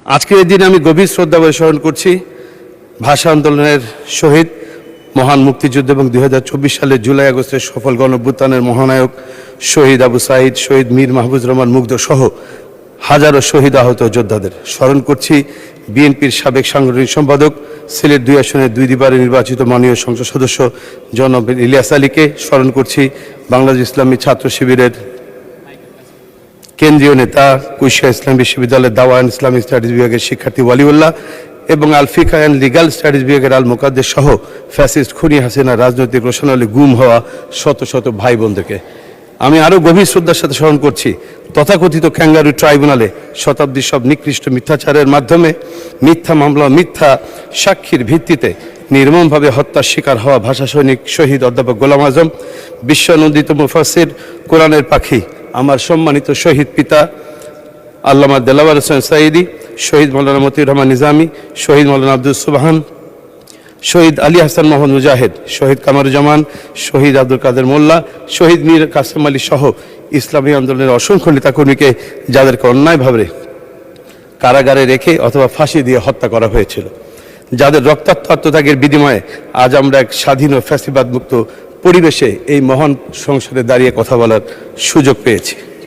আজকের এই দিনে আমি গভীর শ্রদ্ধা ভরে স্মরণ করছি ভাষা আন্দোলনের শহীদ, মহান মুক্তিযুদ্ধ এবং 2024 সালের জুলাই আগস্টের সফল গণঅভ্যুত্থানের মহানায়ক শহীদ আবু সাঈদ, শহীদ মীর মাহফুজুর রহমান মুগ্ধ সহ হাজারো শহীদ আহত যোদ্ধাদের। স্মরণ করছি বিএনপির সাবেক সাংগঠনিক সম্পাদক, সিলেট 2 আসনের 2 বারে নির্বাচিত মাননীয় সংসদ সদস্য জনাব ইলিয়াস আলীকে। স্মরণ করছি বাংলাদেশ ইসলামী ছাত্র শিবিরের কেন্দ্রীয় নেতা, কুষ্টিয়া ইসলাম বিশ্ববিদ্যালয়ের দাওয়ান ইসলামিক স্টাডিজ বিভাগের শিক্ষার্থী ওয়ালিউল্লাহ এবং আলফিকা অ্যান্ড লিগাল স্টাডিজ বিভাগের আল মোকাদ্দেস সহ ফ্যাসিস্ট খুনি হাসিনা রাজনৈতিক রোশনালী গুম হওয়া শত শত ভাই বোনদেরকে আমি আরও গভীর শ্রদ্ধার সাথে স্মরণ করছি তথাকথিত ক্যাঙ্গারু ট্রাইব্যুনালে শতাব্দীর সব নিকৃষ্ট মিথ্যাচারের মাধ্যমে মিথ্যা মামলা, মিথ্যা সাক্ষীর ভিত্তিতে নির্মমভাবে হত্যার শিকার হওয়া ভাষা সৈনিক শহীদ অধ্যাপক গোলাম আজম, বিশ্বনন্দিত মুফাসসির, কোরআনের পাখি, আমার সম্মানিত শহীদ পিতা আল্লামা দেলাওয়ার হোসেন সাঈদী, শহীদ মৌলানা মতিউর রহমান নিজামী, শহীদ মৌলানা আব্দুল সুবহান, শহীদ আলী হাসান মোহাম্মদ মুজাহিদ, শহীদ কামারুজ্জামান, শহীদ আব্দুল কাদের মোল্লা, শহীদ মীর কাসেম আলী সহ ইসলামী আন্দোলনের অসংখ্য নেতাকর্মীকে যাদেরকে অন্যায়ভাবে কারাগারে রেখে অথবা ফাঁসি দিয়ে হত্যা করা হয়েছিল, যাদের রক্তাক্ত আত্মত্যাগের বিনিময়ে আজ আমরা এক স্বাধীন ও ফ্যাসিবাদ মুক্ত পরিবেশে এই মহান সংসদে দাঁড়িয়ে কথা বলার সুযোগ পেয়েছি।